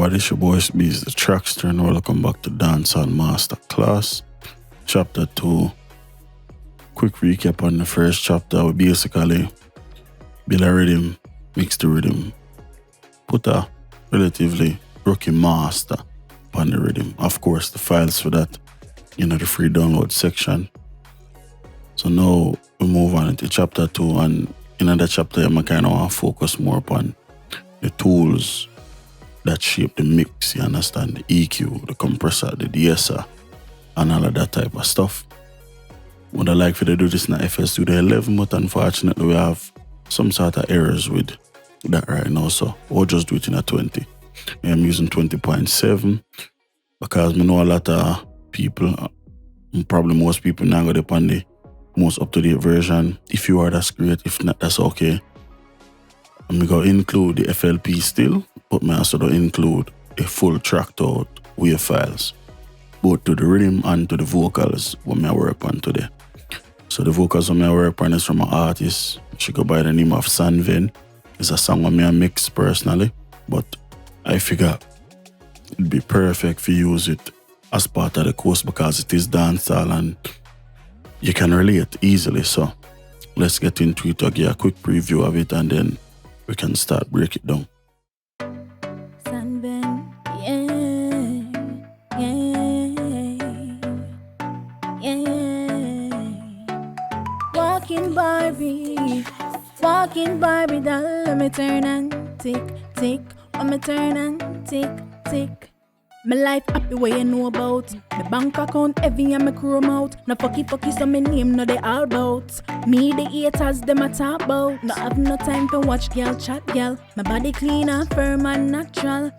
everybody, it's your boy Itz-Beez-Da TrackStar, and welcome back to Dancehall Masterclass, Chapter 2. Quick recap on the first chapter. We basically build a rhythm, mix the rhythm, put a relatively rookie master on the rhythm. Of course, the files for that, the free download section. So now we move on into Chapter 2, and in that chapter, I kind of want to focus more upon the tools that shape the mix, you understand? The EQ, the compressor, the de-esser, and all of that type of stuff. Would I like for to do this in FL Studio 11, but unfortunately we have some sort of errors with that right now, so we'll just do it in a 20. I'm using 20.7 because I know a lot of people, probably most people now go upon the most up-to-date version. If you are, that's great. If not, that's okay. I'm going to include the FLP still, but I also don't include a full tracked out WAV files, both to the rhythm and to the vocals what I work on today. So the vocals I work on is from an artist. She go by the name of Sanven. It's a song I mix personally, but I figure it'd be perfect for use it as part of the course because it is dancehall and you can relate easily. So let's get into it. I'll give a quick preview of it and then we can start break it down. Sunburn, walking Barbie doll, let me turn and tick, tick, let me turn and tick, tick. My life happy way you know about. My bank account heavy and my chrome out. No fucky so my name no they all bout. Me the haters them a talk about. No have no time to watch girl chat girl. My body clean and firm and natural.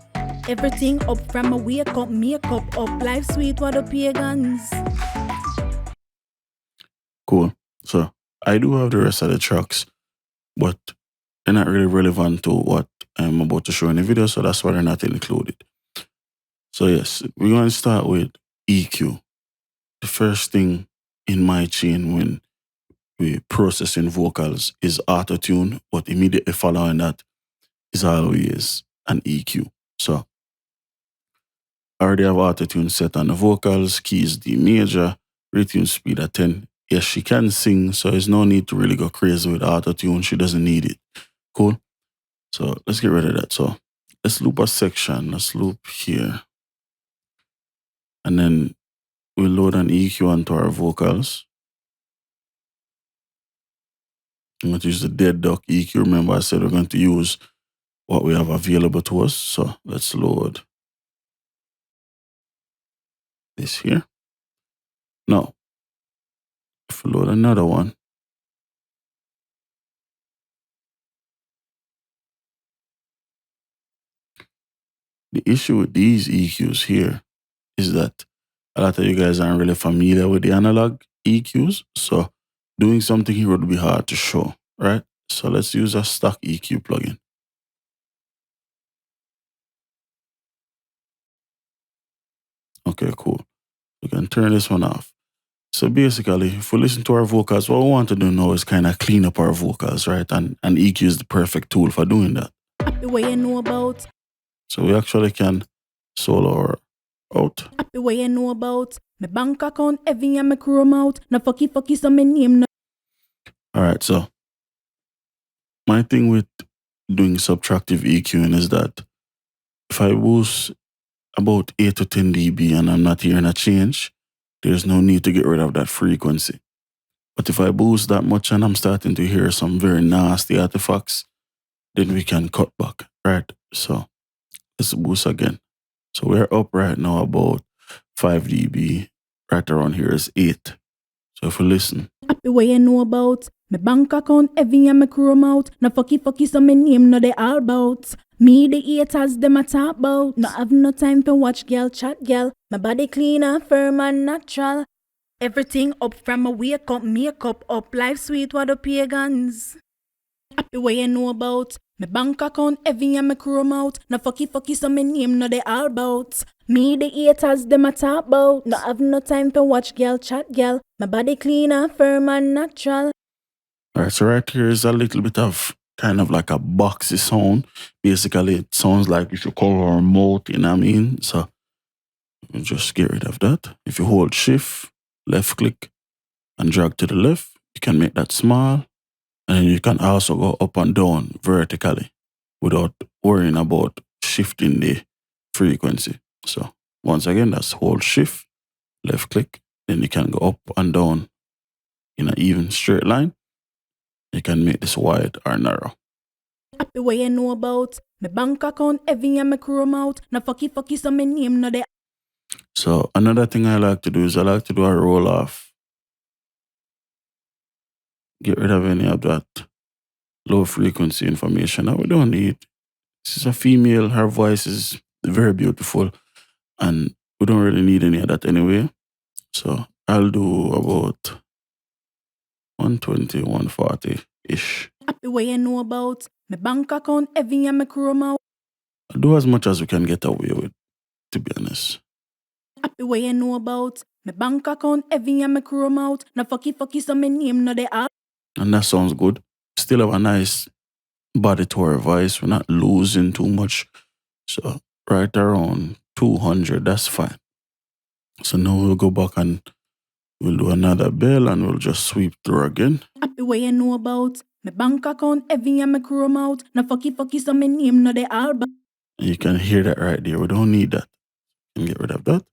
Everything up from my wake up, makeup up. Life sweet what the pagans. Cool. So I do have the rest of the tracks, but they're not really relevant to what I'm about to show in the video, so that's why they're not included. So yes, we're going to start with EQ. The first thing in my chain when we processing vocals is auto-tune, but immediately following that is always an EQ. So I already have auto-tune set on the vocals, keys D major, retune speed at 10. Yes, she can sing, so there's no need to really go crazy with auto-tune. She doesn't need it. Cool? So let's get rid of that. So let's loop a section. Let's loop here. And then we'll load an EQ onto our vocals. I'm going to use the dead duck EQ. Remember I said we're going to use what we have available to us. So let's load this here. Now, if we load another one, the issue with these EQs here is that a lot of you guys aren't really familiar with the analog EQs. So doing something here would be hard to show, right? So let's use a stock EQ plugin. Okay, cool. We can turn this one off. So basically, if we listen to our vocals, what we want to do now is kind of clean up our vocals, right? And EQ is the perfect tool for doing that. Happy way you know about. So we actually can solo our out. Happy way you know about. My bank account heavy and my chrome out. No fucky so my name no. Alright, so my thing with doing subtractive EQing is that if I boost about 8 to 10 dB and I'm not hearing a change, there's no need to get rid of that frequency. But if I boost that much and I'm starting to hear some very nasty artifacts, then we can cut back, right? So let's boost again. So we're up right now about 5 dB. Right around here is 8. So if we listen. Happy way you know about. My bank account heavy and my chrome out. No fucky so my name no they all bout. Me the haters them a talk about. No have no time to watch girl chat girl. My body clean and firm and natural. Everything up from my wake up, makeup up. Life sweet what the pagans. Happy way you know about. My bank account heavy and my chrome out. No fucky so my name no they all bout. Me the haters them a talk about. No have no time to watch girl chat girl. My body clean and firm and natural. Alright, so right here is a little bit of kind of like a boxy sound. Basically, it sounds like if you cover a mouth, you know what I mean? So you just get rid of that. If you hold shift, left click, and drag to the left, you can make that small. And then you can also go up and down vertically without worrying about shifting the frequency. So once again, that's hold shift, left click, then you can go up and down in an even straight line. You can make this wide or narrow. Happy way you know about my bank account, heavy and my chrome out. Na fucky so my name no there. So another thing I like to do is I like to do a roll off. Get rid of any of that low frequency information that we don't need. This is a female, her voice is very beautiful and we don't really need any of that anyway. So I'll do about 120, 140-ish. Happy way you know about my bank account, heavy and my chrome out. I'll do as much as we can get away with, to be honest. Happy way you know about my bank account, heavy and my chrome out. Na fucky so my name no there. And that sounds good. Still have a nice body to our voice. We're not losing too much. So right around 200, that's fine. So now we'll go back and we'll do another bell and we'll just sweep through again. Happy way you know about my bank account, heavy and my chrome out. Na fucky so my name no there. And you can hear that right there. We don't need that. You can get rid of that.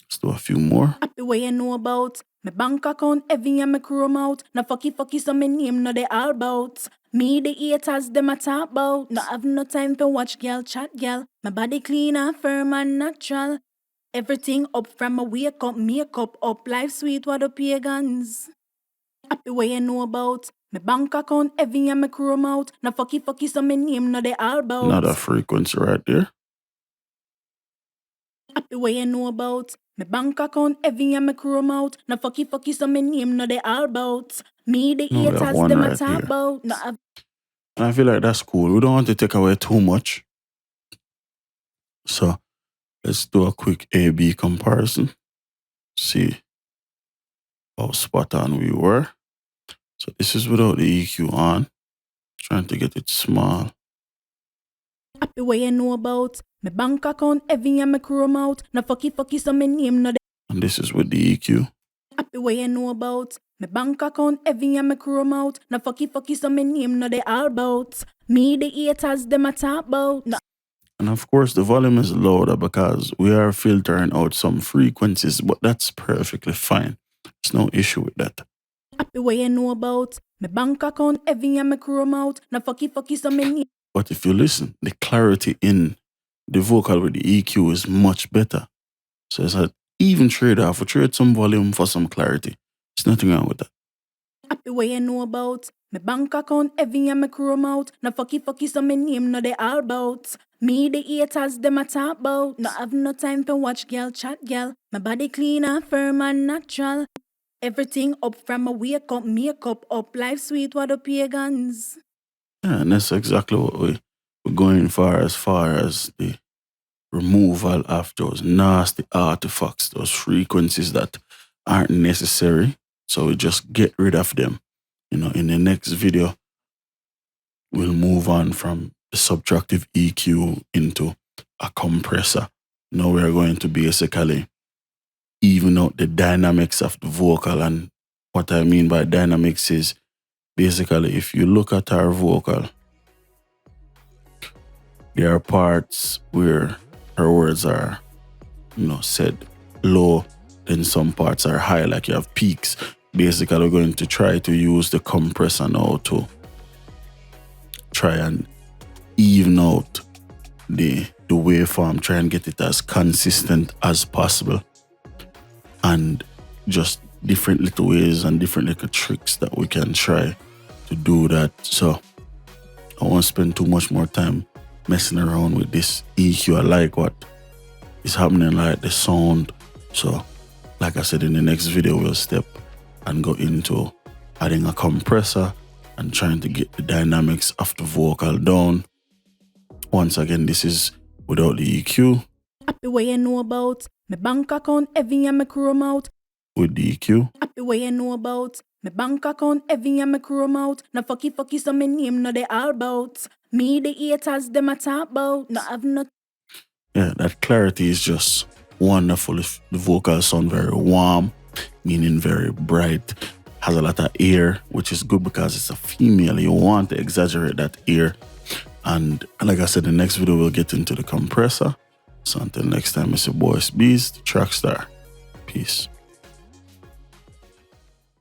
Let's do a few more. Happy way you know about my bank account, heavy and my chrome out. Na fucky so my name no there all about. Me the haters them a talk about. No have no time to watch girl chat girl. My body clean and firm and natural. Everything up from my wake up, makeup up, life sweet what the pagans. Happy way you know about my bank account, heavy and my chrome out. Na fucky so my name no there all about. Another frequency right there. Happy way you know about my bank account, heavy and my chrome out. Na fucky so my name no there all about. Me the No, we have haters one them a right talk here. about. No have And I feel like that's cool. We don't want to take away too much. So let's do a quick A-B comparison. See how spot on we were. So this is without the EQ on. Trying to get it small. happy way you know about my bank account, heavy and my chrome out. Na fucky so my name no there. And this is with the EQ. Happy way you know about my bank account, heavy and my chrome out. Na fucky so my name no there all about. Me the haters them a talk about. No. And of course the volume is louder because we are filtering out some frequencies, but that's perfectly fine. There's no issue with that. Happy way you know about my bank account, heavy and my chrome out. Na fucky so my name. But if you listen, the clarity in the vocal with the EQ is much better. So it's an even trade-off. We trade some volume for some clarity. There's nothing wrong with that. Happy way you know about my bank account, heavy and my chrome out. Na fucky so my name no there all about. Me the haters them a talk about. No have no time to watch girl chat girl. My body clean and firm and natural. Everything up from my wake up, makeup up, life sweet what the pagans. Yeah, and that's exactly what we're going for as far as the removal of those nasty artifacts, those frequencies that aren't necessary. So we just get rid of them. You know, in the next video, we'll move on from the subtractive EQ into a compressor. Now we're going to basically even out the dynamics of the vocal. And what I mean by dynamics is basically if you look at our vocal, there are parts where her words are, said low, then some parts are high, like you have peaks. Basically, we're going to try to use the compressor now to try and even out the waveform, try and get it as consistent as possible. And just different little ways and different little tricks that we can try to do that. So I won't spend too much more time messing around with this EQ. I like what is happening, like the sound. So like I said, in the next video we'll step and go into adding a compressor and trying to get the dynamics of the vocal down. Once again, this is without the EQ. Happy way you know about my bank account, heavy and my chrome out. With the EQ. Happy way you know about My bank account heavy and my chrome out. No fucky so my name no they all about. Me the haters them a talk about. No have no. Yeah, that clarity is just wonderful. The vocals sound very warm, meaning very bright. Has a lot of air, which is good because it's a female. You want to exaggerate that air. And like I said, the next video we'll get into the compressor. So until next time, it's your boy Itz-Beez-Da, TrackStar. Peace.